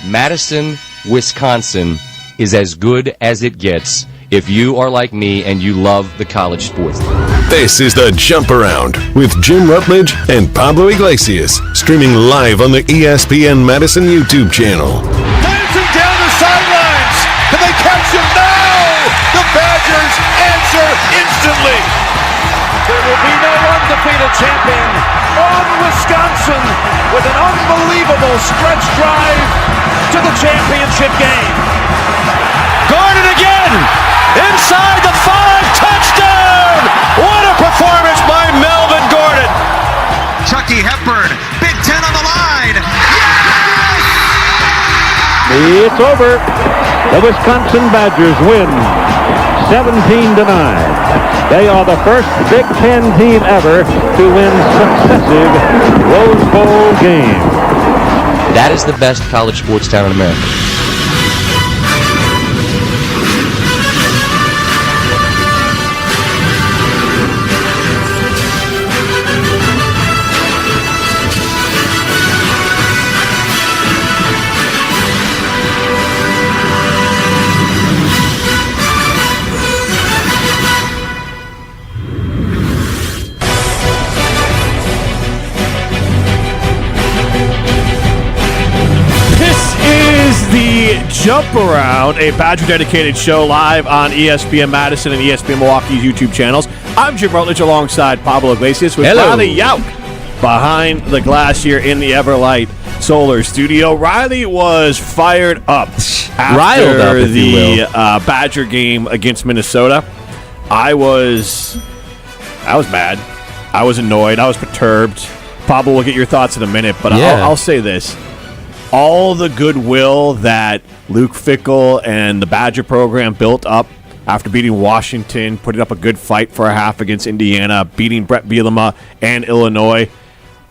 Madison, Wisconsin is as good as it gets if you are like me and you love the college sports. This is the Jump Around with Jim Rutledge and Pablo Iglesias, streaming live on the ESPN Madison YouTube channel. Dancing down the sidelines. Can they catch him? No! The Badgers answer instantly. There will be no undefeated champion on Wisconsin with an unbelievable stretch drive to the championship game. Gordon again! Inside the 5, touchdown! What a performance by Melvin Gordon! Chucky Hepburn, Big Ten on the line. It's over. The Wisconsin Badgers win 17-9. They are the first Big Ten team ever to win successive Rose Bowl games. That is the best college sports town in America. Jump Around, a Badger-dedicated show live on ESPN Madison and ESPN Milwaukee's YouTube channels. I'm Jim Rutledge alongside Pablo Iglesias with Riley Yauk behind the glass here in the Everlight Solar Studio. Riley was fired up after the Badger game against Minnesota. I was mad. I was annoyed. I was perturbed. Pablo, we'll get your thoughts in a minute, but I'll say this. All the goodwill that Luke Fickell and the Badger program built up after beating Washington, putting up a good fight for a half against Indiana, beating Brett Bielema and Illinois,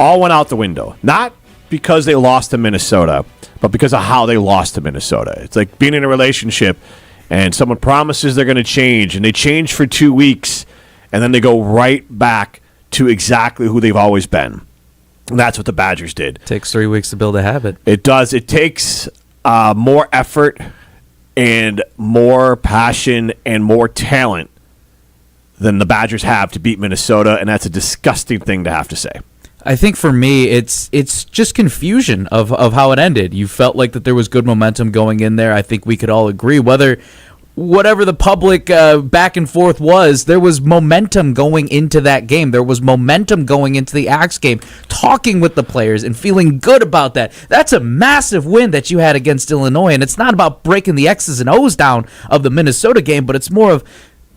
all went out the window. Not because they lost to Minnesota, but because of how they lost to Minnesota. It's like being in a relationship and someone promises they're going to change, and they change for 2 weeks, and then they go right back to exactly who they've always been. And that's what the Badgers did. It takes 3 weeks to build a habit. It does. It takes more effort and more passion and more talent than the Badgers have to beat Minnesota, and that's a disgusting thing to have to say. I think for me, it's just confusion of how it ended. You felt like that there was good momentum going in there. I think we could all agree. Whatever the public back and forth was, there was momentum going into that game. There was momentum going into the Axe game, talking with the players and feeling good about that. That's a massive win that you had against Illinois, and it's not about breaking the X's and O's down of the Minnesota game, but it's more of,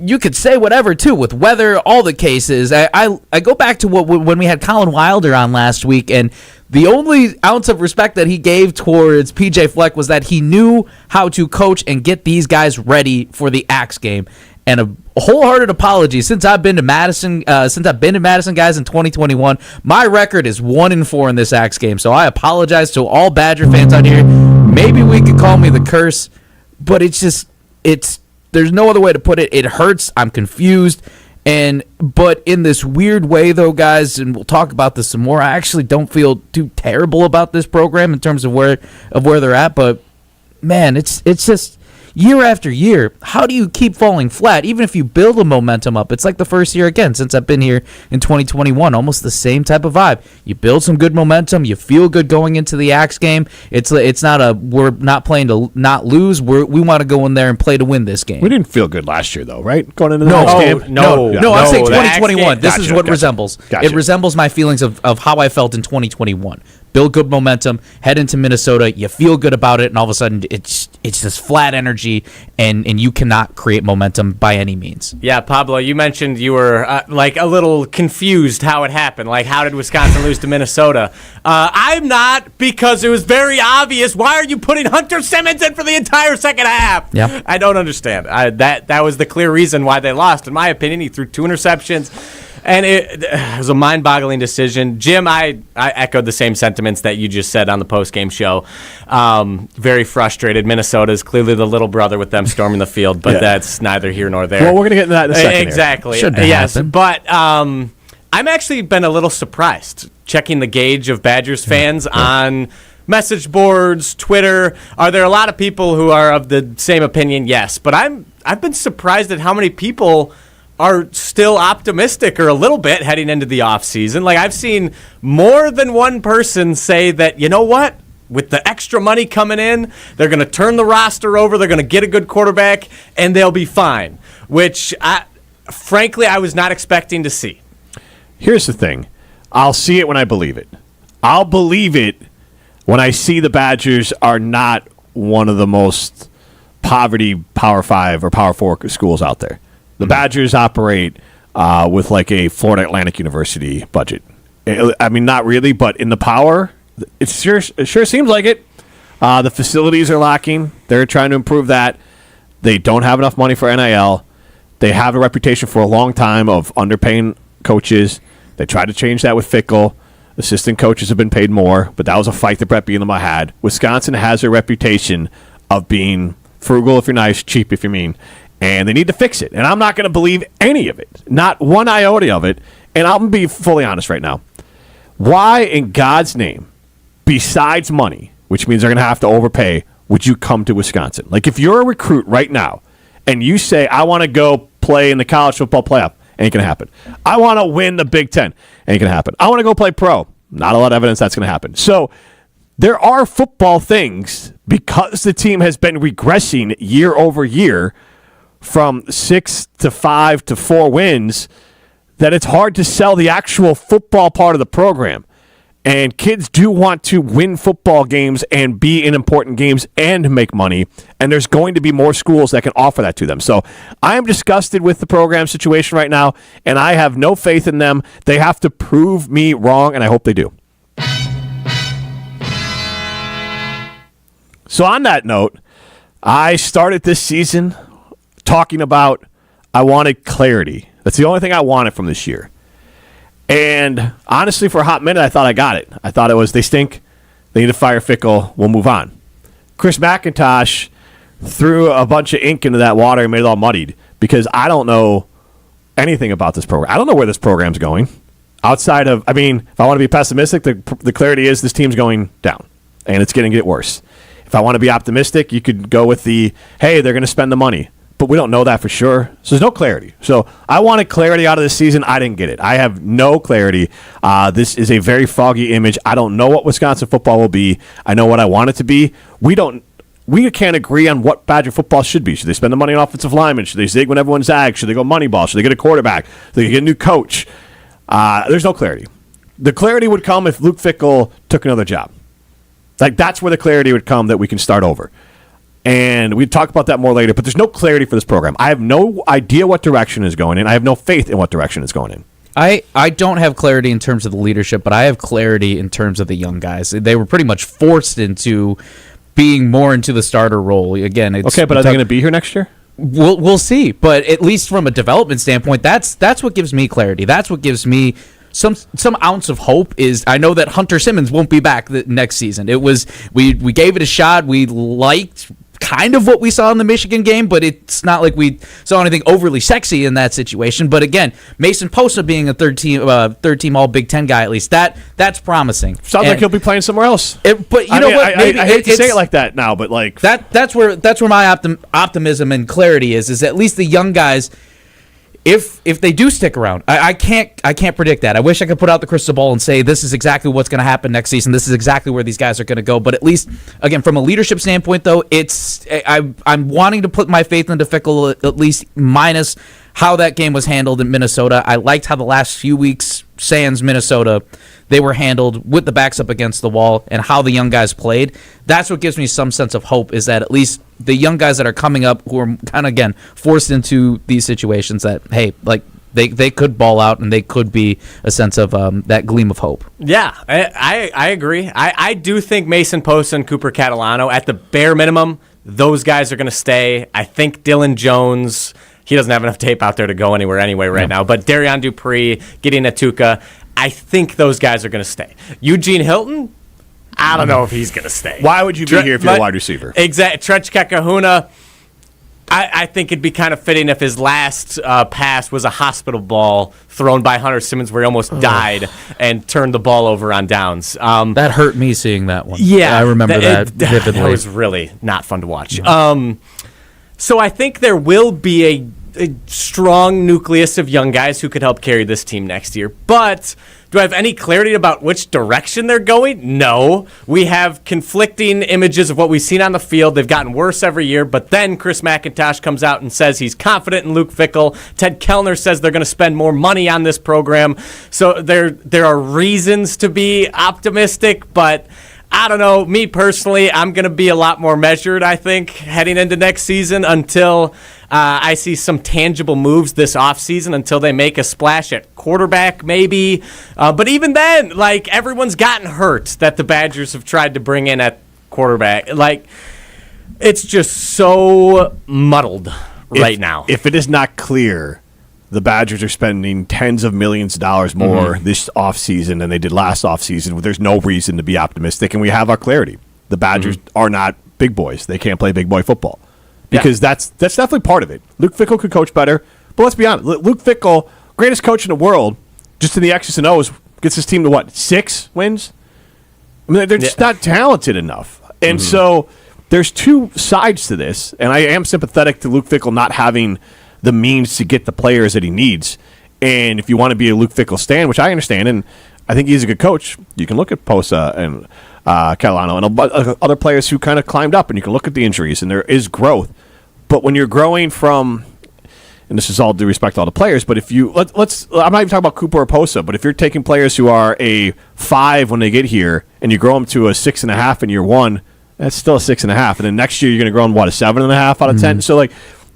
you could say whatever, too, with weather, all the cases. I go back to when we had Colin Wilder on last week, and the only ounce of respect that he gave towards PJ Fleck was that he knew how to coach and get these guys ready for the Axe game. And a wholehearted apology, since I've been to Madison, guys, in 2021, my record is 1-4 in this Axe game. So I apologize to all Badger fans out here. Maybe we could call me the curse, but there's no other way to put it. It hurts. I'm confused. But in this weird way, though, guys, and we'll talk about this some more, I actually don't feel too terrible about this program in terms of where they're at. But, man, it's just year after year, how do you keep falling flat? Even if you build a momentum up, it's like the first year again since I've been here in 2021, almost the same type of vibe. You build some good momentum, you feel good going into the Axe game. It's not we're not playing to not lose. We want to go in there and play to win this game. We didn't feel good last year, though, right? Going into the next game? No, I'm saying 2021. This is what resembles. Gotcha. It resembles my feelings of how I felt in 2021. Build good momentum, head into Minnesota, you feel good about it, and all of a sudden it's this flat energy, and you cannot create momentum by any means. Yeah, Pablo, you mentioned you were like a little confused how it happened. Like, how did Wisconsin lose to Minnesota? I'm not, because it was very obvious. Why are you putting Hunter Simmons in for the entire second half? Yeah. I don't understand. That was the clear reason why they lost. In my opinion, he threw 2 interceptions. And it was a mind-boggling decision. Jim, I echoed the same sentiments that you just said on the post-game show. Very frustrated. Minnesota is clearly the little brother with them storming the field, but that's neither here nor there. Well, we're going to get into that in a second. Exactly. Shouldn't happen. But I'm actually been a little surprised checking the gauge of Badgers fans on message boards, Twitter. Are there a lot of people who are of the same opinion? Yes. But I've been surprised at how many people are still optimistic or a little bit heading into the offseason. Like, I've seen more than one person say that, you know what? With the extra money coming in, they're going to turn the roster over, they're going to get a good quarterback, and they'll be fine, which, frankly, I was not expecting to see. Here's the thing. I'll see it when I believe it. I'll believe it when I see the Badgers are not one of the most poverty Power 5 or Power 4 schools out there. The Badgers operate with like a Florida Atlantic University budget. I mean, not really, but in the power, it sure seems like it. The facilities are lacking. They're trying to improve that. They don't have enough money for NIL. They have a reputation for a long time of underpaying coaches. They tried to change that with Fickell. Assistant coaches have been paid more, but that was a fight that Brett Bielema had. Wisconsin has a reputation of being frugal if you're nice, cheap if you're mean, and they need to fix it. And I'm not going to believe any of it, not one iota of it, and I'm going to be fully honest right now. Why in God's name, besides money, which means they're going to have to overpay, would you come to Wisconsin? Like, if you're a recruit right now and you say, I want to go play in the college football playoff, ain't going to happen. I want to win the Big Ten, ain't going to happen. I want to go play pro. Not a lot of evidence that's going to happen. So there are football things, because the team has been regressing year over year from 6 to 5 to 4 wins, that it's hard to sell the actual football part of the program. And kids do want to win football games and be in important games and make money. And there's going to be more schools that can offer that to them. So I am disgusted with the program situation right now, and I have no faith in them. They have to prove me wrong, and I hope they do. So on that note, I started this season talking about I wanted clarity. That's the only thing I wanted from this year. And honestly, for a hot minute, I thought I got it. I thought it was, they stink, they need to fire Fickell, we'll move on. Chris McIntosh threw a bunch of ink into that water and made it all muddied, because I don't know anything about this program. I don't know where this program's going. Outside of, I mean, if I want to be pessimistic, the clarity is this team's going down, and it's going to get worse. If I want to be optimistic, you could go with the, hey, they're going to spend the money. But we don't know that for sure. So there's no clarity. So I wanted clarity out of this season. I didn't get it. I have no clarity. This is a very foggy image. I don't know what Wisconsin football will be. I know what I want it to be. We can't agree on what Badger football should be. Should they spend the money on offensive linemen? Should they zig when everyone zags? Should they go money ball? Should they get a quarterback? Should they get a new coach? There's no clarity. The clarity would come if Luke Fickell took another job. Like, that's where the clarity would come, that we can start over. And we'd talk about that more later, but there's no clarity for this program. I have no idea what direction is going in. I have no faith in what direction it's going in. I don't have clarity in terms of the leadership, but I have clarity in terms of the young guys. They were pretty much forced into being more into the starter role. Again, it's okay, but are they going to be here next year? We'll see. But at least from a development standpoint, that's what gives me clarity. That's what gives me some ounce of hope. Is I know that Hunter Simmons won't be back the next season. It was we gave it a shot. We liked kind of what we saw in the Michigan game, but it's not like we saw anything overly sexy in that situation. But again, Mason Posa being a third team All Big Ten guy, at least that's promising. Sounds like he'll be playing somewhere else. But you know what? I hate to say it like that now, but like that's where my optimism and clarity is at least the young guys. If they do stick around, I can't predict that. I wish I could put out the crystal ball and say this is exactly what's going to happen next season. This is exactly where these guys are going to go. But at least, again, from a leadership standpoint, though, I'm wanting to put my faith into Fickell, at least minus how that game was handled in Minnesota. I liked how the last few weeks, sans Minnesota, they were handled with the backs up against the wall and how the young guys played. That's what gives me some sense of hope, is that at least the young guys that are coming up who are kind of, again, forced into these situations that, hey, like, they could ball out and they could be a sense of that gleam of hope. Yeah, I agree. I do think Mason Posa and Cooper Catalano, at the bare minimum, those guys are going to stay. I think Dylan Jones, he doesn't have enough tape out there to go anywhere anyway right now. But Darian Dupree, Gideon Atuka, I think those guys are going to stay. Eugene Hilton, I don't know if he's going to stay. Why would you be here if you're a wide receiver? Exactly. Trech Kahuna, I think it'd be kind of fitting if his last pass was a hospital ball thrown by Hunter Simmons where he almost died and turned the ball over on downs. That hurt me seeing that one. Yeah. I remember that vividly. That was really not fun to watch. So I think there will be a strong nucleus of young guys who could help carry this team next year. But do I have any clarity about which direction they're going? No. We have conflicting images of what we've seen on the field. They've gotten worse every year. But then Chris McIntosh comes out and says he's confident in Luke Fickell. Ted Kellner says they're going to spend more money on this program. So there are reasons to be optimistic, but I don't know. Me personally, I'm going to be a lot more measured, I think, heading into next season until I see some tangible moves this offseason, until they make a splash at quarterback maybe. But even then, like, everyone's gotten hurt that the Badgers have tried to bring in at quarterback. Like, it's just so muddled right now. If it is not clear, the Badgers are spending tens of millions of dollars more this offseason than they did last offseason. There's no reason to be optimistic, and we have our clarity. The Badgers are not big boys. They can't play big boy football because that's definitely part of it. Luke Fickell could coach better, but let's be honest. Luke Fickell, greatest coach in the world, just in the X's and O's, gets his team to what, 6 wins? I mean, they're just not talented enough. And so there's two sides to this, and I am sympathetic to Luke Fickell not having the means to get the players that he needs. And if you want to be a Luke Fickell stan, which I understand, and I think he's a good coach, you can look at Posa and Calhoun and other players who kind of climbed up, and you can look at the injuries, and there is growth. But when you're growing from, and this is all due respect to all the players, but if you, let's I'm not even talking about Cooper or Posa, but if you're taking players who are a 5 when they get here, and you grow them to a 6.5 in year 1, that's still a 6.5. And then next year you're going to grow them, what, a 7.5 out of 10? So, like,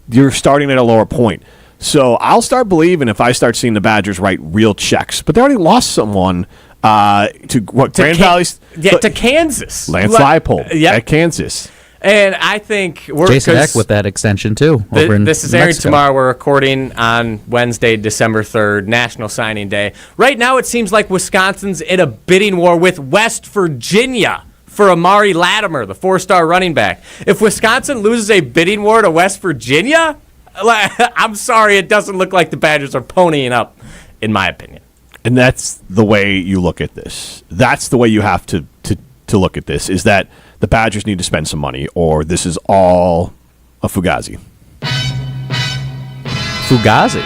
you're starting at a lower point. So I'll start believing if I start seeing the Badgers write real checks. But they already lost someone to Grand Valley? To Kansas. Lance Leipold at Kansas. And I think we're Jason Eck with that extension too. This is airing tomorrow. We're recording on Wednesday, December 3rd, National Signing Day. Right now, it seems like Wisconsin's in a bidding war with West Virginia for Amari Latimer, the 4-star running back. If Wisconsin loses a bidding war to West Virginia, I'm sorry, it doesn't look like the Badgers are ponying up, in my opinion. And that's the way you look at this. That's the way you have to look at this, is that the Badgers need to spend some money, or this is all a fugazi. Fugazi?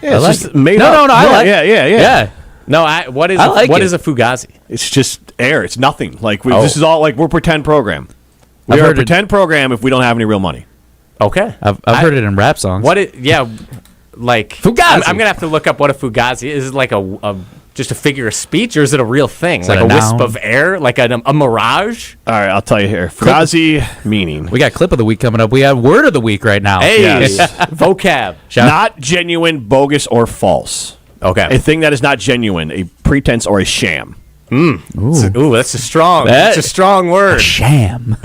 Yeah, it's just made up. No, I like it. Yeah. No, what is a fugazi? It's just air. It's nothing. Like this is all like we're a pretend program. We are a pretend program if we don't have any real money. Okay, I've heard it in rap songs. Like fugazi. I'm gonna have to look up what a fugazi is. Is it like just a figure of speech, or is it a real thing? Is like a wisp noun? of air, like a mirage? All right, I'll tell you here. Fugazi meaning. We got clip of the week coming up. We have word of the week right now. Hey, yes. vocab. Not genuine, bogus, or false. Okay. A thing that is not genuine, a pretense or a sham. Ooh, that's a strong. That's a strong word. A sham.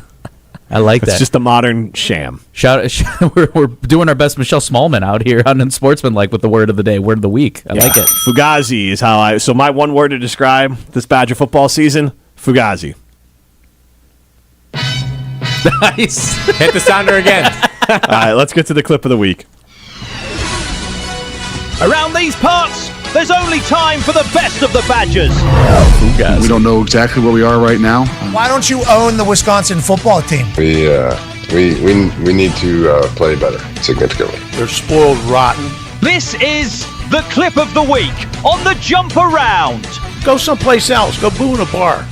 I like that. It's just a modern sham. We're doing our best Michelle Smallman out here on Unsportsmanlike with the word of the day, word of the week. I like it. Fugazi is how so my one word to describe this Badger football season, fugazi. Nice. Hit the sounder again. All right, let's get to the clip of the week. Around these parts, there's only time for the best of the Badgers. We don't know exactly where we are right now. Why don't you own the Wisconsin football team? We need to play better significantly. They're spoiled rotten. This is the clip of the week on the Jump Around. Go someplace else. Go boo in a bar.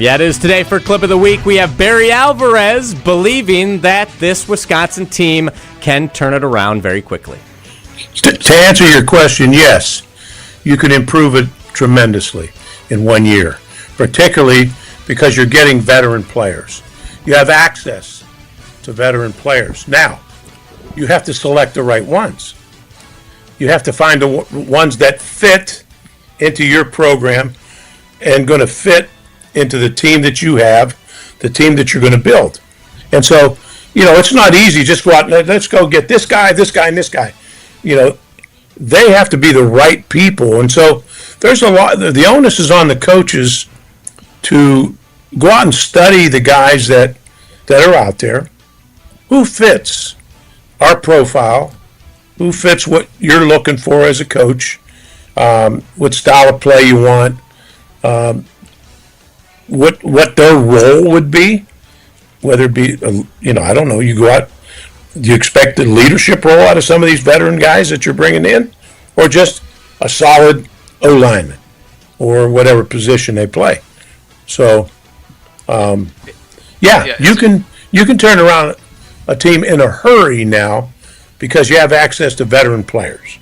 Yeah, it is today for Clip of the Week. We have Barry Alvarez believing that this Wisconsin team can turn it around very quickly. To answer your question, yes, you can improve it tremendously in 1 year, particularly because you're getting veteran players. You have access to veteran players. Now, you have to select the right ones. You have to find the ones that fit into your program and going to fit into the team that you have, the team that you're going to build. And so, it's not easy. Just go out and let's go get this guy, and this guy. They have to be the right people. And so there's a lot, the onus is on the coaches to go out and study the guys that are out there, who fits, our profile, who fits what you're looking for as a coach, what style of play you want, what their role would be, whether it be, I don't know, you go out, do you expect a leadership role out of some of these veteran guys that you're bringing in, or just a solid O-lineman or whatever position they play? So, you can turn around a team in a hurry now because you have access to veteran players.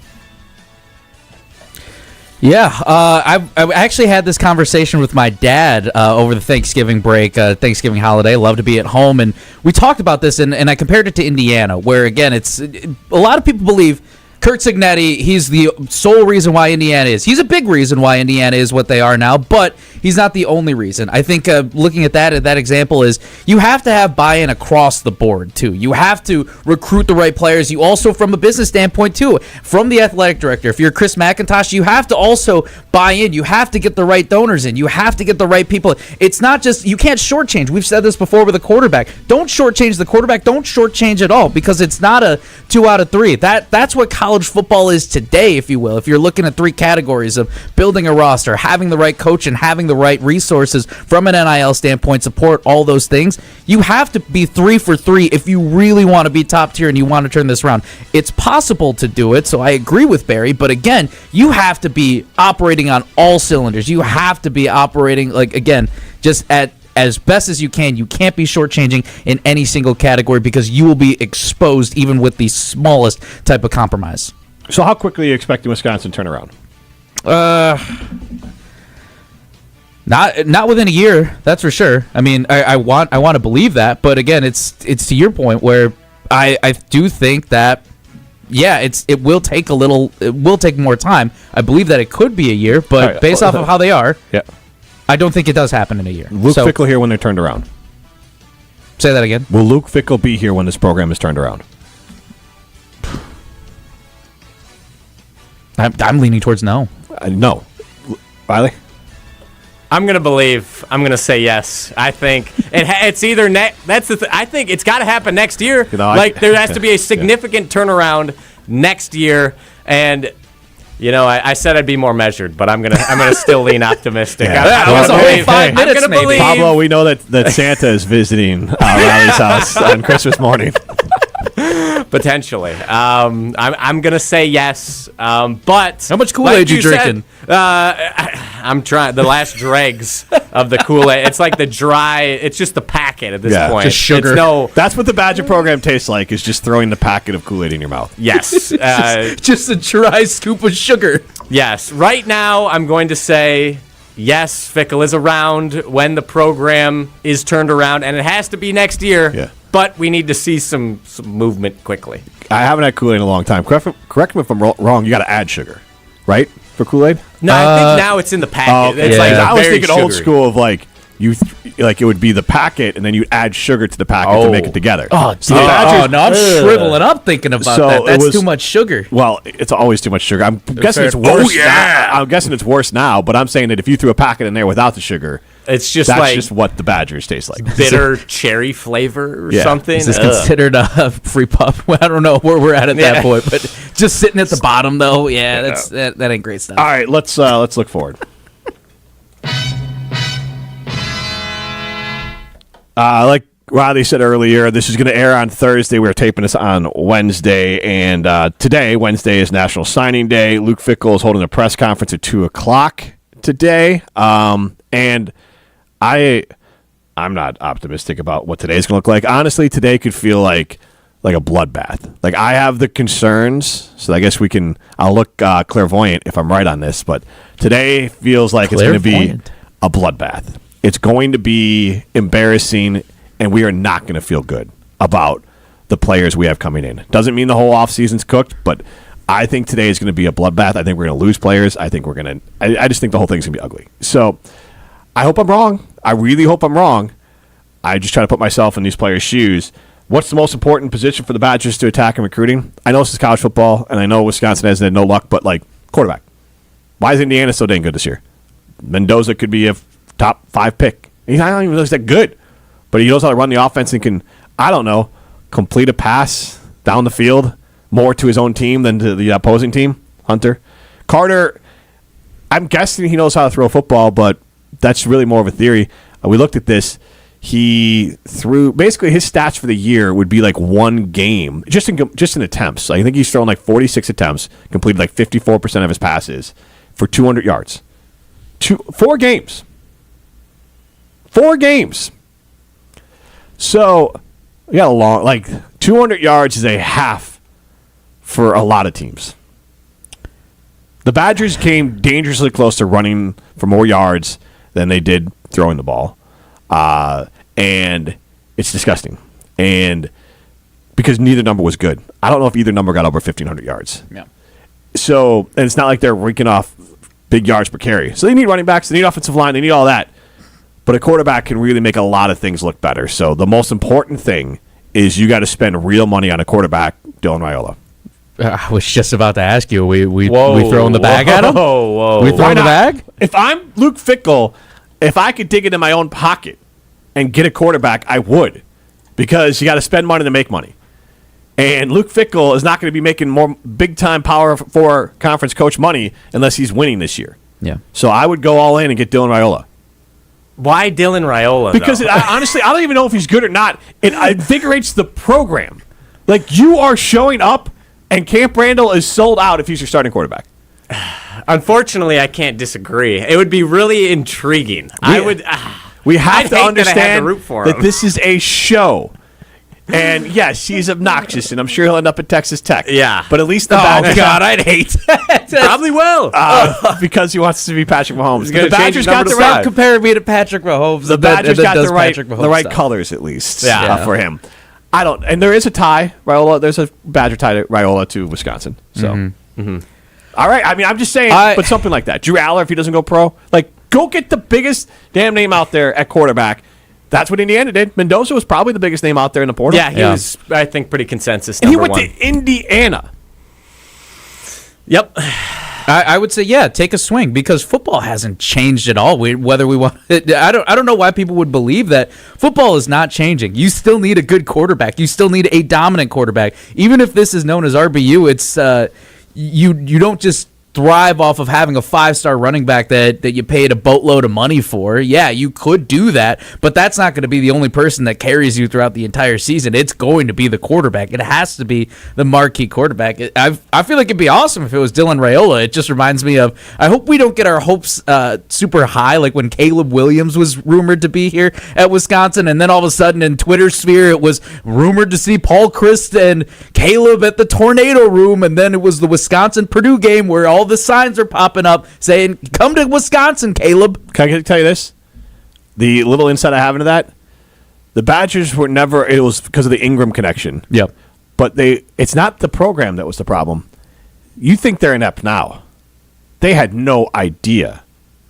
Yeah, I actually had this conversation with my dad over the Thanksgiving break, Thanksgiving holiday. Love to be at home, and we talked about this, and I compared it to Indiana, where, again, a lot of people believe Kurt Cignetti, he's the sole reason why Indiana is. He's a big reason why Indiana is what they are now, but he's not the only reason. I think looking at that example is you have to have buy-in across the board, too. You have to recruit the right players. You also, from a business standpoint, too, from the athletic director, if you're Chris McIntosh, you have to also buy in. You have to get the right donors in. You have to get the right people. It's not just, you can't shortchange. We've said this before with a quarterback. Don't shortchange the quarterback. Don't shortchange at all, because it's not a 2 out of 3. That's what college football is today, if you will. If you're looking at 3 categories of building a roster, having the right coach, and having the right resources from an NIL standpoint, support, all those things, you have to be 3 for 3 if you really want to be top tier and you want to turn this around. It's possible to do it, so I agree with Barry, but again, you have to be operating on all cylinders. You have to be operating, just at as best as you can. You can't be shortchanging in any single category, because you will be exposed even with the smallest type of compromise. So how quickly are you expecting Wisconsin to turn around? Not within a year, that's for sure. I mean, I want to believe that, but again, it's to your point where I do think that it will take more time. I believe that it could be a year, but based off of how they are, I don't think it does happen in a year. Luke Fickell here when they're turned around. Say that again. Will Luke Fickell be here when this program is turned around? I'm leaning towards no. No. Riley? I'm going to say yes. I think it's either I think it's got to happen next year. There has to be a significant turnaround next year, and I said I'd be more measured, but I'm gonna still lean optimistic. That was only 5 minutes, I'm gonna believe. Pablo, we know that Santa is visiting Riley's house on Christmas morning. Potentially. I'm going to say yes, but... How much Kool-Aid you drinking? I'm trying. The last dregs of the Kool-Aid. It's like the dry... It's just the packet at this point. Just sugar. That's what the Badger program tastes like, is just throwing the packet of Kool-Aid in your mouth. Yes. Just a dry scoop of sugar. Yes. Right now, I'm going to say... Yes, Fickell is around when the program is turned around, and it has to be next year. Yeah. But we need to see some movement quickly. I haven't had Kool-Aid in a long time. Correct me if I'm wrong. You got to add sugar, right, for Kool-Aid? No, I think now it's in the packet. It's I was thinking sugary. Old school of it would be the packet, and then you add sugar to the packet to make it together. No, I'm shriveling up thinking about that. That's too much sugar. Well, it's always too much sugar. I'm guessing it's worse. I'm guessing it's worse now, but I'm saying that if you threw a packet in there without the sugar, that's just what the Badgers taste like. Bitter cherry flavor or something. Is this considered a free puff? I don't know where we're at that point, but just sitting at the bottom, though, that ain't great stuff. All right, let's look forward. Like Riley said earlier, this is going to air on Thursday. We're taping this on Wednesday, and today, Wednesday, is National Signing Day. Luke Fickell is holding a press conference at 2 o'clock today, and I'm not optimistic about what today's going to look like. Honestly, today could feel like a bloodbath. Like, I have the concerns, so I guess I'll look clairvoyant if I'm right on this, but today feels like it's going to be a bloodbath. It's going to be embarrassing, and we are not going to feel good about the players we have coming in. Doesn't mean the whole offseason's cooked, but I think today is going to be a bloodbath. I think we're going to lose players. I just think the whole thing's going to be ugly. So I hope I'm wrong. I really hope I'm wrong. I just try to put myself in these players' shoes. What's the most important position for the Badgers to attack in recruiting? I know this is college football, and I know Wisconsin hasn't had no luck, but quarterback. Why is Indiana so dang good this year? Mendoza could be a top 5 pick. I don't even know if he's that good, but he knows how to run the offense and can, complete a pass down the field more to his own team than to the opposing team, Hunter. Carter, I'm guessing he knows how to throw a football, but that's really more of a theory. We looked at this. He threw basically his stats for the year would be like one game just in attempts. I think he's thrown like 46 attempts, completed like 54% of his passes for 200 yards. 4 games. 4 games. So, yeah, 200 yards is a half for a lot of teams. The Badgers came dangerously close to running for more yards than they did throwing the ball. And it's disgusting. And because neither number was good. I don't know if either number got over 1,500 yards. Yeah. So, and it's not like they're raking off big yards per carry. So they need running backs, they need offensive line, they need all that. But a quarterback can really make a lot of things look better. So the most important thing is you got to spend real money on a quarterback, Dylan Raiola. I was just about to ask you, we throwing the bag at him? Whoa. We throwing the bag? If I'm Luke Fickell, if I could dig into my own pocket and get a quarterback, I would. Because you got to spend money to make money. And Luke Fickell is not going to be making more big-time Power 4 conference coach money unless he's winning this year. Yeah. So I would go all in and get Dylan Raiola. Why Dylan Raiola, Because honestly, I don't even know if he's good or not. It invigorates the program. Like, you are showing up, and Camp Randall is sold out if he's your starting quarterback. Unfortunately, I can't disagree. It would be really intriguing. We have to understand that this is a show. And yes, he's obnoxious, and I'm sure he'll end up at Texas Tech. Yeah. But at least the Badgers... God, I'd hate that. Probably will. Because he wants to be Patrick Mahomes. The Badgers got the right... Compare me to Patrick Mahomes. The Badgers got the right colors, at least, for him. I don't... And there is a tie, Raiola. There's a Badger tie to Raiola to Wisconsin. So, All right. I mean, I'm just saying, but something like that. Drew Aller, if he doesn't go pro, go get the biggest damn name out there at quarterback. That's what Indiana did. Mendoza was probably the biggest name out there in the portal. Yeah, he was, I think, pretty consensus and number he went to Indiana. Yep. I would say, take a swing because football hasn't changed at all. Whether we want, I don't know why people would believe that football is not changing. You still need a good quarterback. You still need a dominant quarterback. Even if this is known as RBU, it's you don't just thrive off of having a 5-star running back that you paid a boatload of money for. Yeah, you could do that, but that's not going to be the only person that carries you throughout the entire season. It's going to be the quarterback. It has to be the marquee quarterback. I feel like it'd be awesome if it was Dylan Raiola. It just reminds me of, I hope we don't get our hopes super high, like when Caleb Williams was rumored to be here at Wisconsin, and then all of a sudden in Twitter sphere it was rumored to see Paul Christ and Caleb at the Tornado Room, and then it was the Wisconsin-Purdue game where all the signs are popping up saying, come to Wisconsin, Caleb. Can I tell you this? The little insight I have into that, the Badgers were never, it was because of the Ingram connection. Yep. But it's not the program that was the problem. You think they're inept now. They had no idea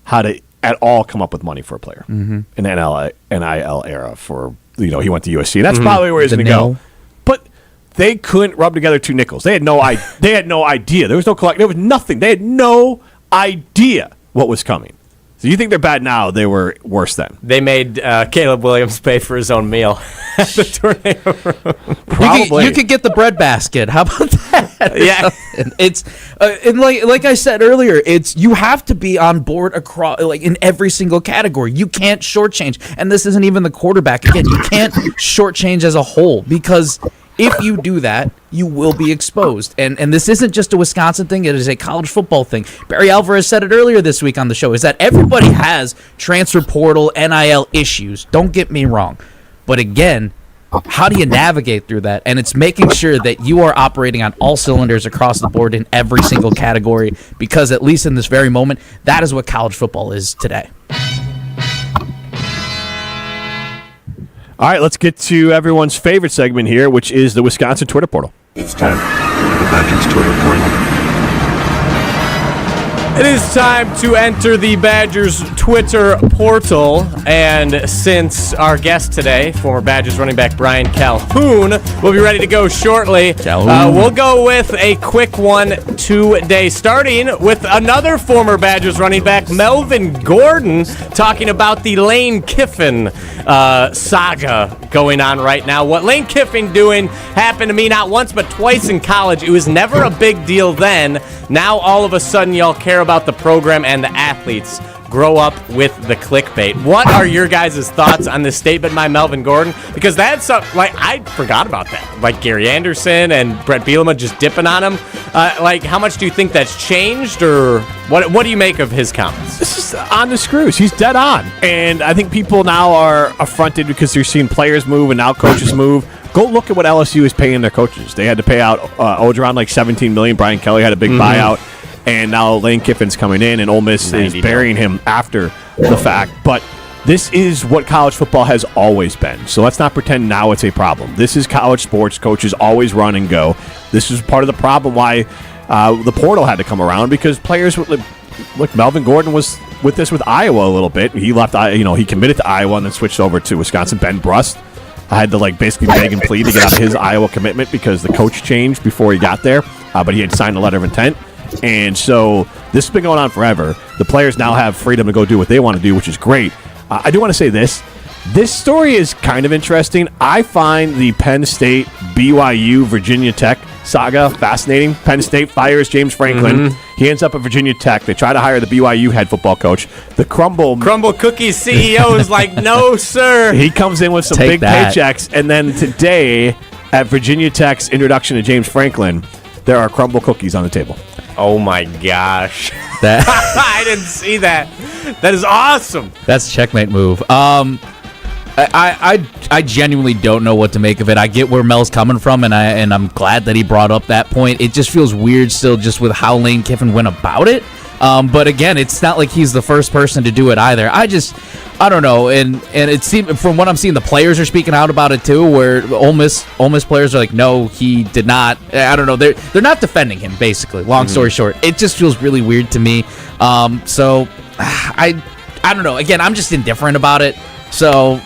how to at all come up with money for a player in the NIL era for, he went to USC. That's probably where he's going to go. But they couldn't rub together 2 nickels. They had no idea. There was no collect. There was nothing. They had no idea what was coming. So you think they're bad now? They were worse then. They made Caleb Williams pay for his own meal at the Tornado Room. Probably. You could get the bread basket. How about that? Yeah. It's and like I said earlier, you have to be on board across in every single category. You can't shortchange, and this isn't even the quarterback. Again, you can't shortchange as a whole because if you do that, you will be exposed. And this isn't just a Wisconsin thing. It is a college football thing. Barry Alvarez said it earlier this week on the show, is that everybody has transfer portal, NIL issues. Don't get me wrong. But again, how do you navigate through that? And it's making sure that you are operating on all cylinders across the board in every single category because at least in this very moment, that is what college football is today. All right, let's get to everyone's favorite segment here, which is the Wisconsin Twitter portal. It's time for the Badgers Twitter portal. It is time to enter the Badgers Twitter portal, and since our guest today, former Badgers running back Brian Calhoun, will be ready to go shortly, we'll go with a quick one today, starting with another former Badgers running back, Melvin Gordon, talking about the Lane Kiffin saga going on right now. What Lane Kiffin doing happened to me not once but twice in college. It was never a big deal then. Now all of a sudden y'all care about the program and the athletes. Grow up with the clickbait. What are your guys' thoughts on this statement by Melvin Gordon? Because that's I forgot about that. Like Gary Anderson and Brett Bielema just dipping on him. How much do you think that's changed, or what do you make of his comments? This is on the screws. He's dead on, and I think people now are affronted because they're seeing players move and now coaches move. Go look at what LSU is paying their coaches. They had to pay out Ogeron like $17 million. Brian Kelly had a big buyout. And now Lane Kiffin's coming in, and Ole Miss is burying him after the fact. But this is what college football has always been. So let's not pretend now it's a problem. This is college sports. Coaches always run and go. This is part of the problem why the portal had to come around, because players would look. Melvin Gordon was with Iowa a little bit. He left. He committed to Iowa and then switched over to Wisconsin. Ben Brust had to basically beg and plead to get out of his Iowa commitment because the coach changed before he got there. But he had signed a letter of intent. And so this has been going on forever. The players now have freedom to go do what they want to do, which is great. I do want to say this. This story is kind of interesting. I find the Penn State, BYU, Virginia Tech saga fascinating. Penn State fires James Franklin. He ends up at Virginia Tech. They try to hire the BYU head football coach. The Crumble Cookies CEO is like, no, sir. He comes in with some big paychecks. And then today, at Virginia Tech's introduction to James Franklin, there are Crumble Cookies on the table. Oh my gosh. I didn't see that. That is awesome. That's a checkmate move. I genuinely don't know what to make of it. I get where Mel's coming from, and I'm glad that he brought up that point. It just feels weird still just with how Lane Kiffin went about it. But again, it's not like he's the first person to do it either. I don't know, and it seems from what I'm seeing, the players are speaking out about it too. Where Ole Miss players are like, no, he did not. I don't know. They're not defending him. Basically, long story short, it just feels really weird to me. So I don't know. Again, I'm just indifferent about it. So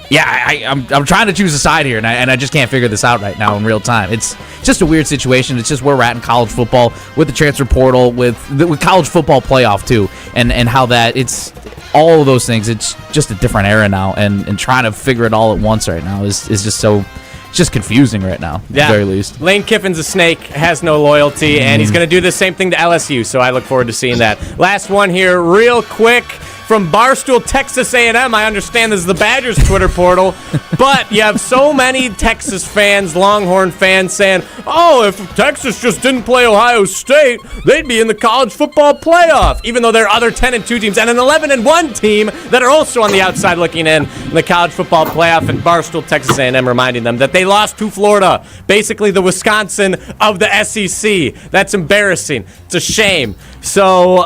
yeah, I'm trying to choose a side here, and I just can't figure this out right now in real time. It's just a weird situation. It's just where we're at in college football with the transfer portal, with college football playoff too, and how that it's. All of those things, it's just a different era now, and trying to figure it all at once right now is just confusing right now, at the very least. Lane Kiffin's a snake, has no loyalty, and he's going to do the same thing to LSU, so I look forward to seeing that. Last one here, real quick. From Barstool, Texas A&M, I understand this is the Badgers Twitter portal, but you have so many Texas fans, Longhorn fans, saying, oh, if Texas just didn't play Ohio State, they'd be in the college football playoff, even though there are other 10-2 teams and an 11-1 team that are also on the outside looking in the college football playoff, and Barstool, Texas A&M reminding them that they lost to Florida, basically the Wisconsin of the SEC. That's embarrassing. It's a shame. So,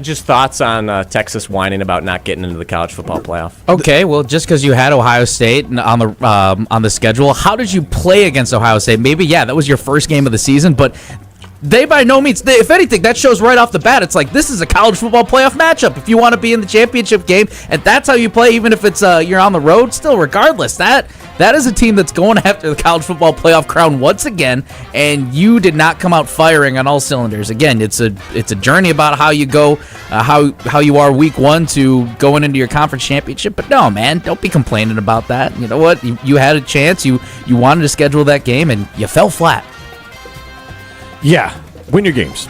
just thoughts on Texas whining about not getting into the college football playoff. Okay, well, just because you had Ohio State on the schedule, how did you play against Ohio State? Maybe, that was your first game of the season, but they by no means, if anything, that shows right off the bat. It's like, this is a college football playoff matchup. If you want to be in the championship game, and that's how you play, even if it's you're on the road, still, regardless, that is a team that's going after the college football playoff crown once again, and you did not come out firing on all cylinders. Again, it's a journey about how you go, how you are week one to going into your conference championship. But no, man, don't be complaining about that. You know what? You had a chance. You wanted to schedule that game, and you fell flat. Yeah, win your games.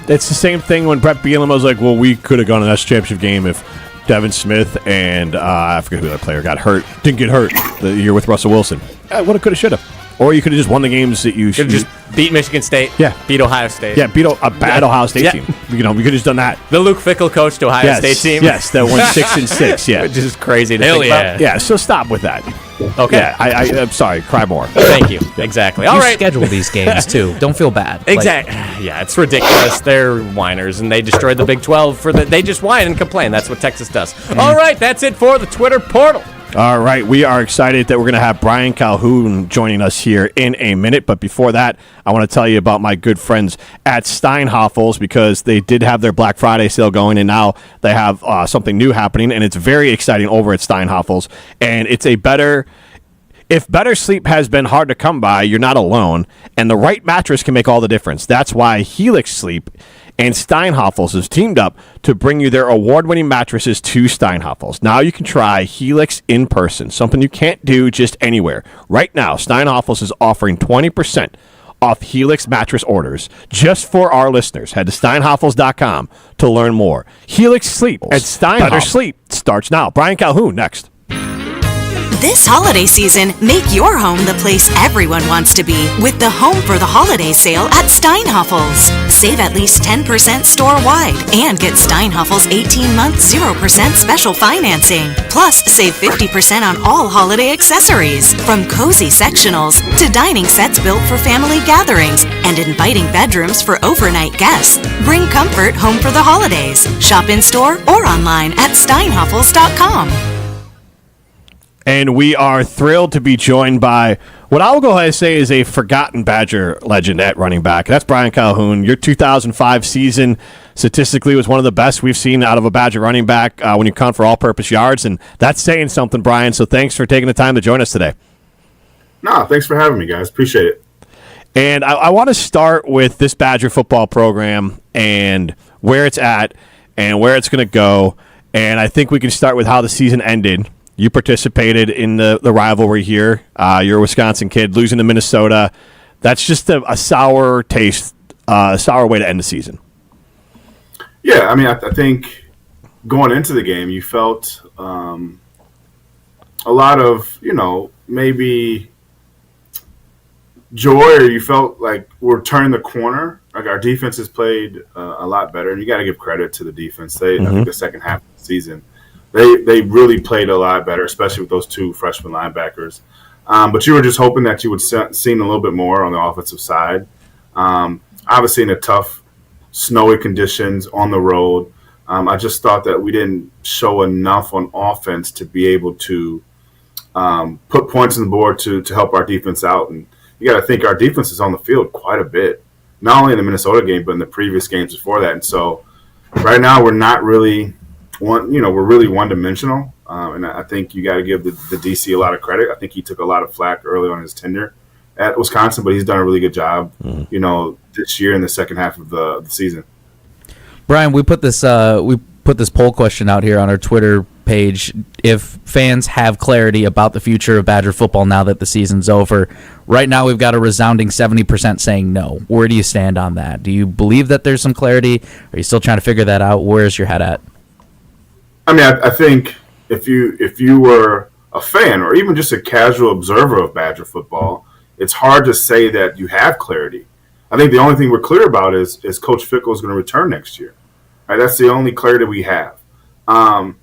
It's the same thing when Brett Bielema was like, well, we could have gone to that championship game if Devin Smith and I forget who that player got hurt. Didn't get hurt the year with Russell Wilson. Woulda, coulda, shoulda. Or you could have just won the games that you should. Just beat Michigan State. Yeah. Beat Ohio State. Yeah, beat a bad Ohio State team. We could have just done that. The Luke Fickell coached Ohio State team. Yes, that went 6-6. Yeah, which is crazy to think about. Yeah, so stop with that. Okay. Yeah, I'm sorry. Cry more. Thank you. Exactly. All right. Schedule these games too. Don't feel bad. Exactly. Yeah, it's ridiculous. They're whiners, and they destroyed the Big 12 they just whine and complain. That's what Texas does. All right, that's it for the Twitter portal. All right, we are excited that we're going to have Brian Calhoun joining us here in a minute. But before that, I want to tell you about my good friends at Steinhafels, because they did have their Black Friday sale going, and now they have something new happening, and it's very exciting over at Steinhafels. And it's a better... If better sleep has been hard to come by, you're not alone, and the right mattress can make all the difference. That's why Helix Sleep and Steinhafels has teamed up to bring you their award-winning mattresses to Steinhafels. Now you can try Helix in person, something you can't do just anywhere. Right now, Steinhafels is offering 20% off Helix mattress orders just for our listeners. Head to steinhafels.com to learn more. Helix Sleep at Steinhafels. Better sleep starts now. Brian Calhoun next. This holiday season, make your home the place everyone wants to be with the Home for the Holiday sale at Steinhafels. Save at least 10% store-wide and get Steinhafels 18-month 0% special financing. Plus, save 50% on all holiday accessories, from cozy sectionals to dining sets built for family gatherings and inviting bedrooms for overnight guests. Bring comfort home for the holidays. Shop in-store or online at steinhafels.com. And we are thrilled to be joined by what I will go ahead and say is a forgotten Badger legend at running back. That's Brian Calhoun. Your 2005 season statistically was one of the best we've seen out of a Badger running back when you count for all-purpose yards, and that's saying something, Brian. So thanks for taking the time to join us today. No, thanks for having me, guys. Appreciate it. And I want to start with this Badger football program and where it's at and where it's going to go. And I think we can start with how the season ended. You participated in the rivalry here. You're a Wisconsin kid, losing to Minnesota. That's just a sour taste, a sour way to end the season. Yeah, I mean, I think going into the game, you felt a lot of, maybe joy, or you felt like we're turning the corner. Like our defense has played a lot better, and you got to give credit to the defense. I think the second half of the season, They really played a lot better, especially with those two freshman linebackers. But you were just hoping that you would see a little bit more on the offensive side. Obviously, in the tough, snowy conditions on the road, I just thought that we didn't show enough on offense to be able to put points on the board to help our defense out. And you got to think our defense is on the field quite a bit, not only in the Minnesota game, but in the previous games before that. And so right now we're not really – we're really one-dimensional, and I think you got to give the DC a lot of credit. I think he took a lot of flack early on his tenure at Wisconsin, but he's done a really good job, this year in the second half of the season. Brian, we put this poll question out here on our Twitter page. If fans have clarity about the future of Badger football now that the season's over, right now we've got a resounding 70% saying no. Where do you stand on that? Do you believe that there's some clarity? Are you still trying to figure that out? Where's your head at? I mean, I think if you were a fan or even just a casual observer of Badger football, it's hard to say that you have clarity. I think the only thing we're clear about is Coach Fickell is going to return next year. Right? That's the only clarity we have. I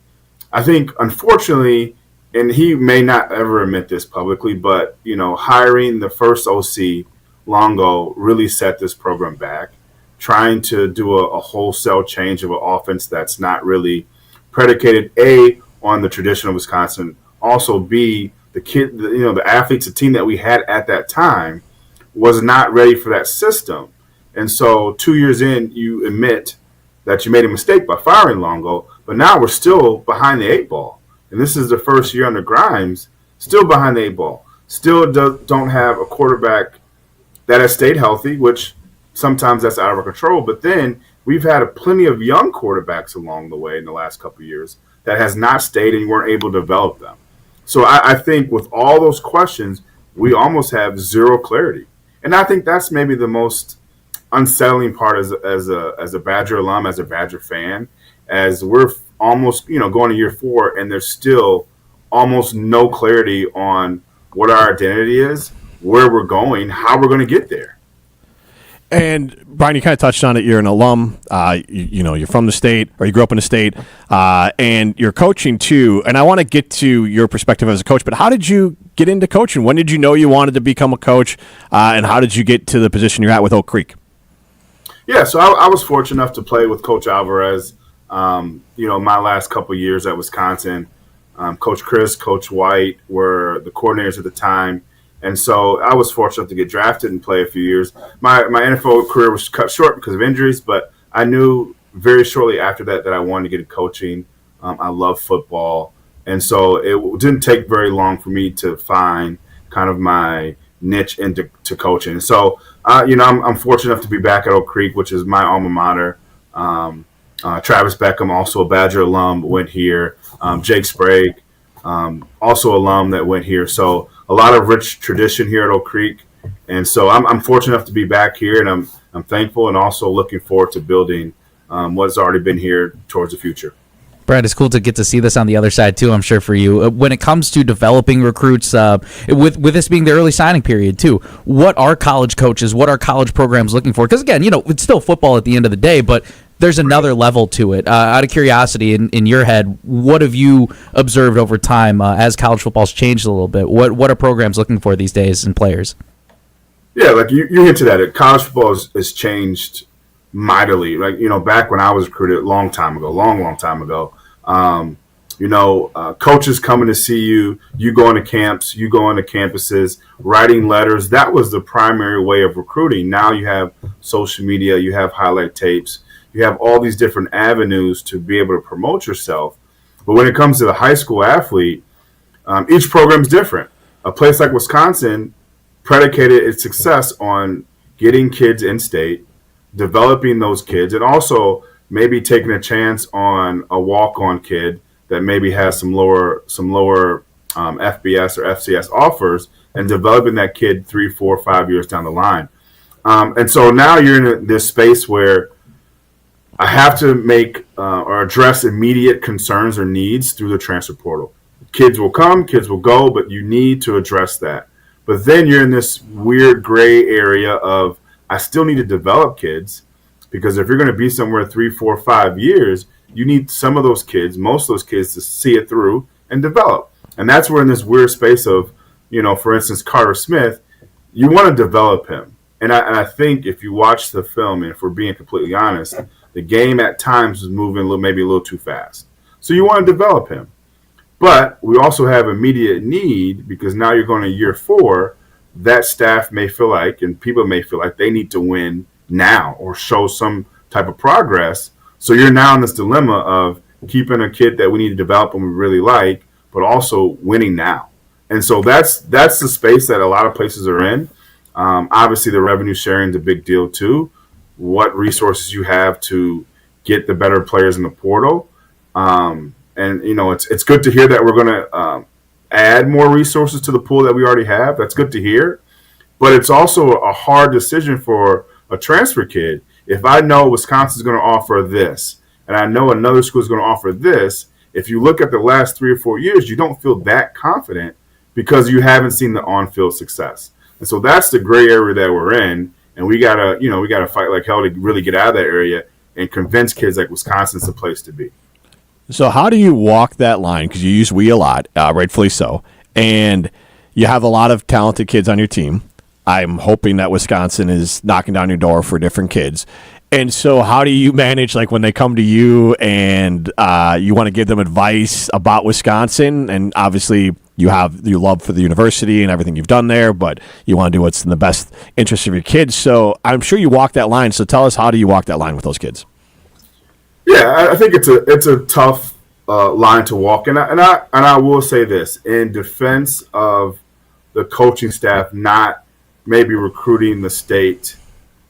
think, unfortunately, and he may not ever admit this publicly, but hiring the first OC, Longo, really set this program back. Trying to do a wholesale change of an offense that's not really predicated A, on the tradition of Wisconsin, also B, the athletes, the team that we had at that time was not ready for that system. And so 2 years in, you admit that you made a mistake by firing Longo, but now we're still behind the eight ball. And this is the first year under Grimes, still behind the eight ball. Still don't have a quarterback that has stayed healthy, which sometimes that's out of our control. But then we've had plenty of young quarterbacks along the way in the last couple of years that has not stayed and weren't able to develop them. So I think with all those questions, we almost have zero clarity. And I think that's maybe the most unsettling part as a Badger alum, as a Badger fan, as we're almost going to year 4 and there's still almost no clarity on what our identity is, where we're going, how we're going to get there. And Brian, you kind of touched on it. You're an alum. You're from the state, or you grew up in the state, and you're coaching too. And I want to get to your perspective as a coach. But how did you get into coaching? When did you know you wanted to become a coach? And how did you get to the position you're at with Oak Creek? Yeah, so I was fortunate enough to play with Coach Alvarez. My last couple of years at Wisconsin, Coach Chris, Coach White were the coordinators at the time. And so I was fortunate to get drafted and play a few years. My NFL career was cut short because of injuries, but I knew very shortly after that I wanted to get into coaching. I love football. And so it didn't take very long for me to find kind of my niche into coaching. And so, I'm fortunate enough to be back at Oak Creek, which is my alma mater. Travis Beckham, also a Badger alum, went here. Jake Sprague, also alum that went here. So a lot of rich tradition here at Oak Creek. And so I'm fortunate enough to be back here, and I'm thankful and also looking forward to building what's already been here towards the future. Brad, it's cool to get to see this on the other side, too, I'm sure, for you. When it comes to developing recruits, with this being the early signing period, too, what are college coaches, what are college programs looking for? Because, again, it's still football at the end of the day, but there's another level to it. Out of curiosity, in your head, what have you observed over time as college football's changed a little bit? What are programs looking for these days in players? Yeah, like you hinted at it. College football has changed mightily. Like, back when I was recruited long time ago, coaches coming to see you, you going to camps, you going to campuses, writing letters. That was the primary way of recruiting. Now you have social media, you have highlight tapes, you have all these different avenues to be able to promote yourself. But when it comes to the high school athlete, each program is different. A place like Wisconsin predicated its success on getting kids in state, developing those kids, and also maybe taking a chance on a walk-on kid that maybe has some lower FBS or FCS offers, and developing that kid 3, 4, 5 years down the line. And so now you're in this space where I have to make or address immediate concerns or needs through the transfer portal. Kids will come, kids will go, but you need to address that. But then you're in this weird gray area of I still need to develop kids, because if you're going to be somewhere 3, 4, 5 years, you need some of those kids, most of those kids, to see it through and develop. And that's where in this weird space of, for instance, Carter Smith, you want to develop him. And I think if you watch the film, and if we're being completely honest, the game at times was moving maybe a little too fast. So you want to develop him. But we also have immediate need, because now you're going to year 4, that staff may feel like, and people may feel like, they need to win now or show some type of progress. So you're now in this dilemma of keeping a kid that we need to develop and we really like, but also winning now. And so that's the space that a lot of places are in. Obviously, the revenue sharing is a big deal too. What resources you have to get the better players in the portal. And it's good to hear that we're going to add more resources to the pool that we already have. That's good to hear. But it's also a hard decision for a transfer kid. If I know Wisconsin's going to offer this, and I know another school is going to offer this, if you look at the last 3 or 4 years, you don't feel that confident because you haven't seen the on-field success. And so that's the gray area that we're in, and we gotta fight like hell to really get out of that area and convince kids like Wisconsin's the place to be. So how do you walk that line? Because you use we a lot, rightfully so, and you have a lot of talented kids on your team. I'm hoping that Wisconsin is knocking down your door for different kids. And so how do you manage, like, when they come to you and you want to give them advice about Wisconsin, and obviously you have your love for the university and everything you've done there, but you want to do what's in the best interest of your kids. So I'm sure you walk that line. So tell us, how do you walk that line with those kids? Yeah, I think it's a tough line to walk, and I will say this in defense of the coaching staff not maybe recruiting the state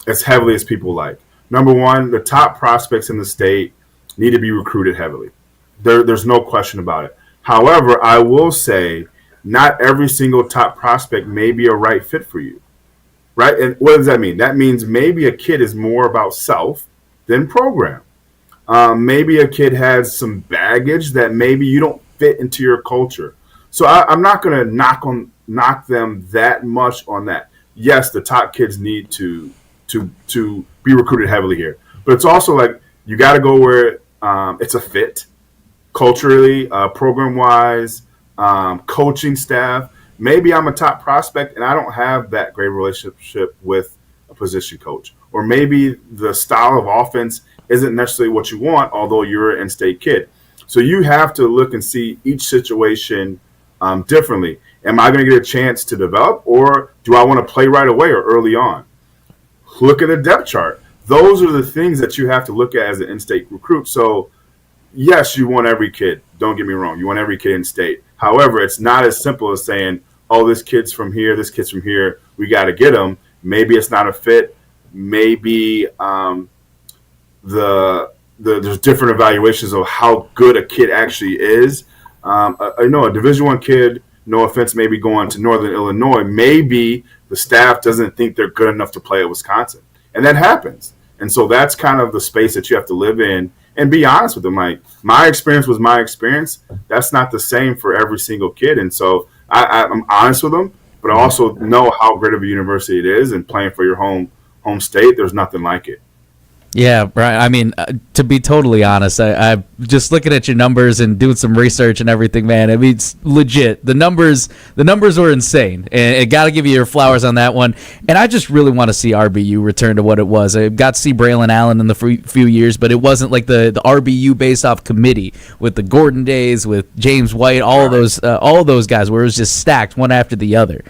as heavily as people like. Number one, the top prospects in the state need to be recruited heavily. There's no question about it. However, I will say not every single top prospect may be a right fit for you, right? And what does that mean? That means maybe a kid is more about self than program. Maybe a kid has some baggage that maybe you don't fit into your culture. So I'm not going to knock them that much on that. Yes, the top kids need to be recruited heavily here, but it's also like you got to go where it's a fit culturally, program wise, coaching staff. Maybe I'm a top prospect and I don't have that great relationship with a position coach, or maybe the style of offense isn't necessarily what you want, although you're an in-state kid. So you have to look and see each situation differently. Am I going to get a chance to develop, or do I want to play right away or early on? Look at the depth chart. Those are the things that you have to look at as an in-state recruit. So, yes, you want every kid. Don't get me wrong. You want every kid in state. However, it's not as simple as saying, oh, this kid's from here, this kid's from here, we got to get them. Maybe it's not a fit. Maybe there's different evaluations of how good a kid actually is. I know a Division I kid, no offense, maybe going to Northern Illinois, maybe the staff doesn't think they're good enough to play at Wisconsin. And that happens. And so that's kind of the space that you have to live in and be honest with them. Like, my experience was my experience. That's not the same for every single kid. And so I'm honest with them, but I also know how great of a university it is, and playing for your home state, there's nothing like it. Yeah, right. I mean, to be totally honest, I just looking at your numbers and doing some research and everything, man. I mean, it's legit. The numbers were insane, and I got to give you your flowers on that one. And I just really want to see RBU return to what it was. I got to see Braylon Allen in the few years, but it wasn't like the RBU based off committee with the Gordon days, with James White, all of those guys, where it was just stacked one after the other.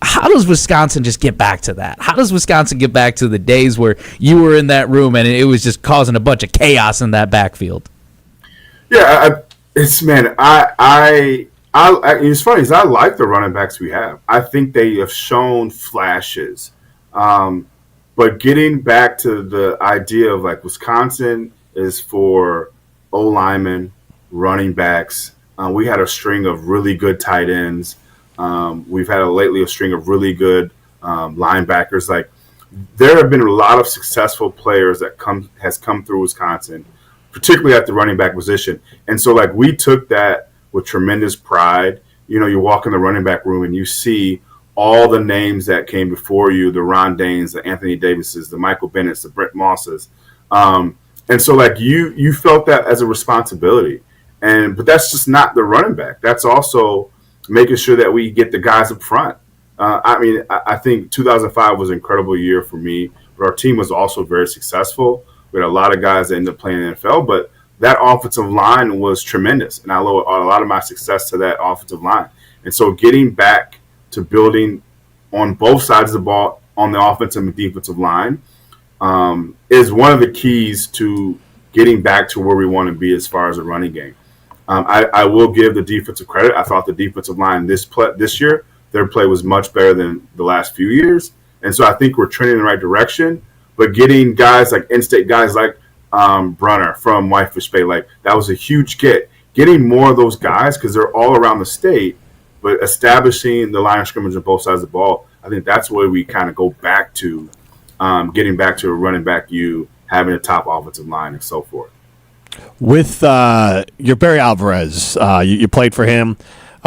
How does Wisconsin just get back to that? How does Wisconsin get back to the days where you were in that room and it was just causing a bunch of chaos in that backfield? Yeah, it's funny is I like the running backs we have. I think they have shown flashes, but getting back to the idea of like Wisconsin is for O linemen, running backs. We had a string of really good tight ends. We've had lately a string of really good linebackers. Like, there have been a lot of successful players that has come through Wisconsin, particularly at the running back position. And so, like, we took that with tremendous pride. You know, you walk in the running back room and you see all the names that came before you, the Ron Danes, the Anthony Davises, the Michael Bennett's, the Brett Mosses. And so, like, you felt that as a responsibility. But that's just not the running back. That's also making sure that we get the guys up front. I think 2005 was an incredible year for me, but our team was also very successful. We had a lot of guys that ended up playing in the NFL, but that offensive line was tremendous, and I owe a lot of my success to that offensive line. And so getting back to building on both sides of the ball on the offensive and defensive line is one of the keys to getting back to where we want to be as far as a running game. I will give the defensive credit. I thought the defensive line this year, their play was much better than the last few years. And so I think we're trending in the right direction. But getting guys like in-state guys like Brunner from Whitefish Bay, like, that was a huge get. Getting more of those guys, because they're all around the state, but establishing the line of scrimmage on both sides of the ball, I think that's where we kind of go back to getting back to a running back having a top offensive line and so forth. With your Barry Alvarez, you played for him.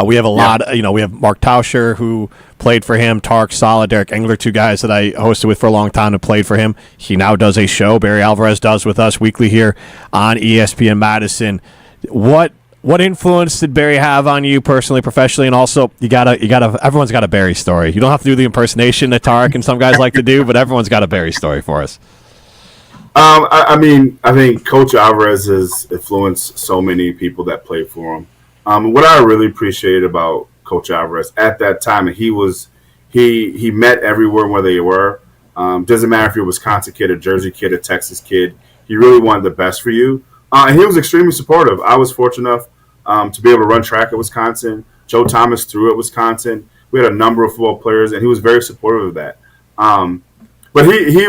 We have a lot. We have Mark Tauscher, who played for him, Tark Sala, Derek Engler, two guys that I hosted with for a long time who played for him. He now does a show, Barry Alvarez does with us weekly here on ESPN Madison. What influence did Barry have on you personally, professionally, and also everyone's got a Barry story. You don't have to do the impersonation that Tark and some guys like to do, but everyone's got a Barry story for us. I think Coach Alvarez has influenced so many people that played for him. What I really appreciated about Coach Alvarez at that time, he met everywhere where they were. Doesn't matter if you're a Wisconsin kid, a Jersey kid, a Texas kid. He really wanted the best for you. And he was extremely supportive. I was fortunate enough to be able to run track at Wisconsin. Joe Thomas threw at Wisconsin. We had a number of football players, and he was very supportive of that. But he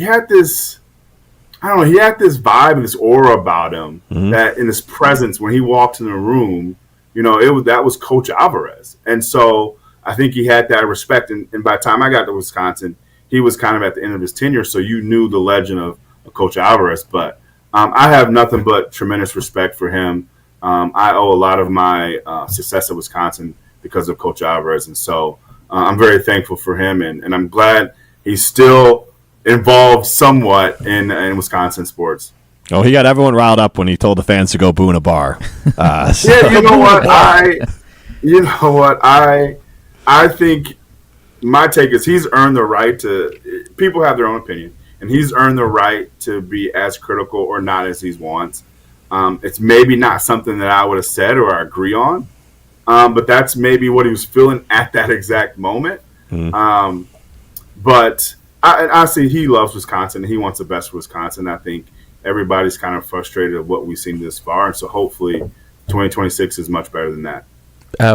had this vibe and this aura about him, that in his presence when he walked in the room, that was Coach Alvarez. And so I think he had that respect. And by the time I got to Wisconsin, he was kind of at the end of his tenure, so you knew the legend of Coach Alvarez. But I have nothing but tremendous respect for him. I owe a lot of my success at Wisconsin because of Coach Alvarez. And so I'm very thankful for him, and I'm glad he's still involved somewhat in Wisconsin sports. Oh, he got everyone riled up when he told the fans to go boo in a bar. Yeah, you know what? I think my take is he's earned the right to. People have their own opinion, and he's earned the right to be as critical or not as he wants. It's maybe not something that I would have said or I agree on, but that's maybe what he was feeling at that exact moment. But honestly, he loves Wisconsin. He wants the best for Wisconsin. I think everybody's kind of frustrated at what we've seen this far, and so hopefully 2026 is much better than that.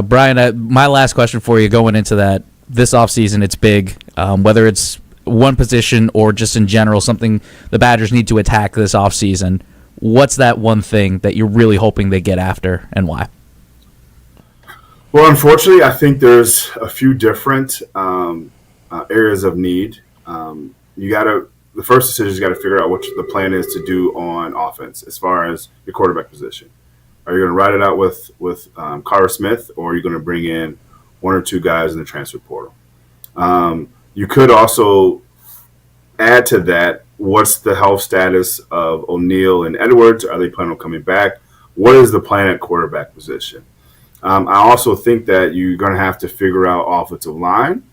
Brian, my last question for you going into that, this offseason, it's big, whether it's one position or just in general, something the Badgers need to attack this offseason. What's that one thing that you're really hoping they get after, and why? Well, unfortunately, I think there's a few different areas of need. The first decision is you got to figure out what the plan is to do on offense as far as your quarterback position. Are you going to ride it out with Carter Smith, or are you going to bring in one or two guys in the transfer portal? You could also add to that, what's the health status of O'Neal and Edwards? Are they planning on coming back? What is the plan at quarterback position? I also think that you're going to have to figure out offensive line,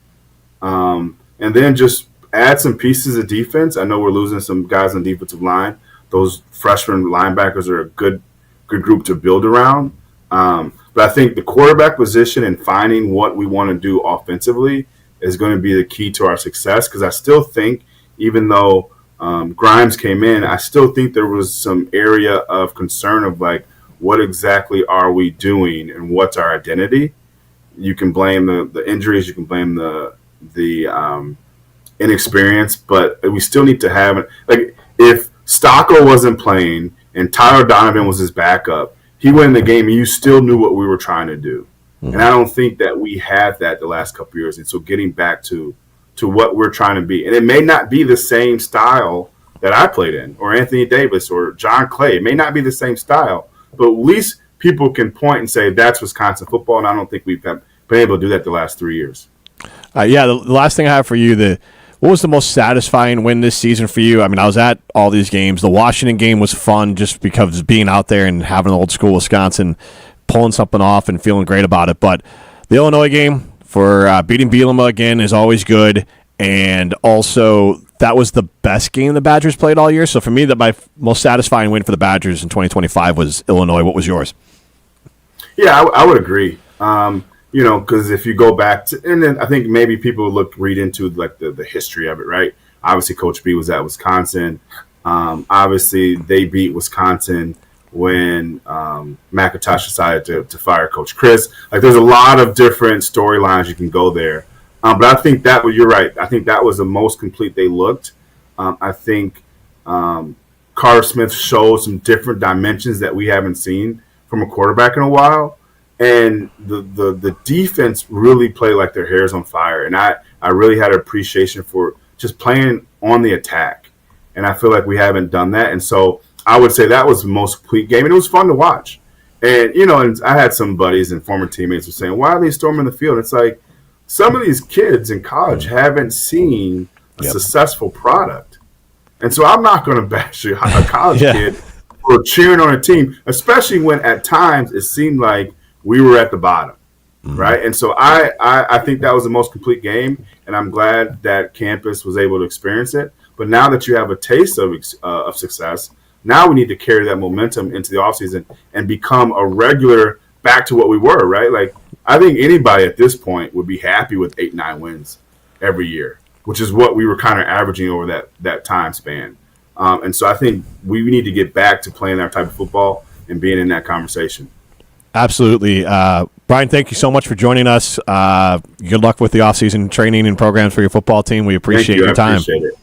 and then just add some pieces of defense. I know we're losing some guys on defensive line. Those freshman linebackers are a good group to build around. But I think the quarterback position and finding what we want to do offensively is going to be the key to our success, because I still think, even though Grimes came in, I still think there was some area of concern of like, what exactly are we doing and what's our identity? You can blame the injuries, you can blame the inexperience, but we still need to have it. Like, if Stocco wasn't playing and Tyler Donovan was his backup, he went in the game and you still knew what we were trying to do. And I don't think that we had that the last couple of years. And so getting back to what we're trying to be. And it may not be the same style that I played in, or Anthony Davis or John Clay. It may not be the same style, but at least people can point and say that's Wisconsin football, and I don't think we've been able to do that the last 3 years. The last thing I have for you, what was the most satisfying win this season for you? I mean, I was at all these games. The Washington game was fun just because being out there and having old school Wisconsin, pulling something off and feeling great about it. But the Illinois game for beating Bielema again is always good. And also, that was the best game the Badgers played all year. So for me, my most satisfying win for the Badgers in 2025 was Illinois. What was yours? Yeah, I would agree. Because if you go back to, and then I think maybe people read into like the history of it, right? Obviously, Coach B was at Wisconsin. Obviously, they beat Wisconsin when McIntosh decided to fire Coach Chris. Like, there's a lot of different storylines you can go there. But I think you're right. I think that was the most complete they looked. I think Carter Smith showed some different dimensions that we haven't seen from a quarterback in a while. And the defense really played like their hair's on fire. And I really had an appreciation for just playing on the attack. And I feel like we haven't done that. And so I would say that was the most complete game. And it was fun to watch. And, and I had some buddies and former teammates who were saying, why are they storming the field? It's like, some of these kids in college haven't seen a successful product. And so I'm not going to bash a college kid for cheering on a team, especially when at times it seemed like we were at the bottom, right? And so I think that was the most complete game, and I'm glad that campus was able to experience it. But now that you have a taste of success, now we need to carry that momentum into the offseason and become a regular back to what we were, right? Like, I think anybody at this point would be happy with 8-9 wins every year, which is what we were kind of averaging over that time span. And so I think we need to get back to playing that type of football and being in that conversation. Absolutely. Brian, thank you so much for joining us. Good luck with the offseason training and programs for your football team. We appreciate your time. Appreciate it.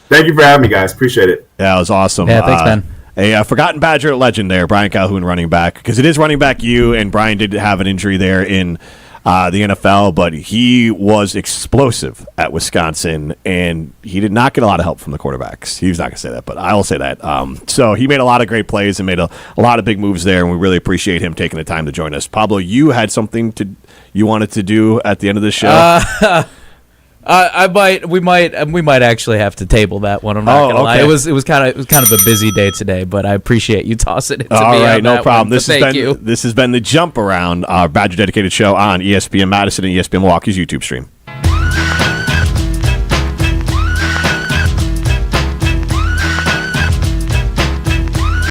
Thank you for having me, guys. Appreciate it. Yeah, it was awesome. Yeah, thanks, man. A forgotten Badger legend there, Brian Calhoun, running back, because it is running back you, and Brian did have an injury there in the NFL, but he was explosive at Wisconsin, and he did not get a lot of help from the quarterbacks. He was not going to say that, but I will say that. So he made a lot of great plays and made a lot of big moves there, and we really appreciate him taking the time to join us. Pablo, you had something you wanted to do at the end of the show? We might actually have to table that one. I'm not gonna lie. It was kind of a busy day today, but I appreciate you tossing it to me. All right, no problem. This has been the Jump Around, our Badger dedicated show on ESPN Madison and ESPN Milwaukee's YouTube stream.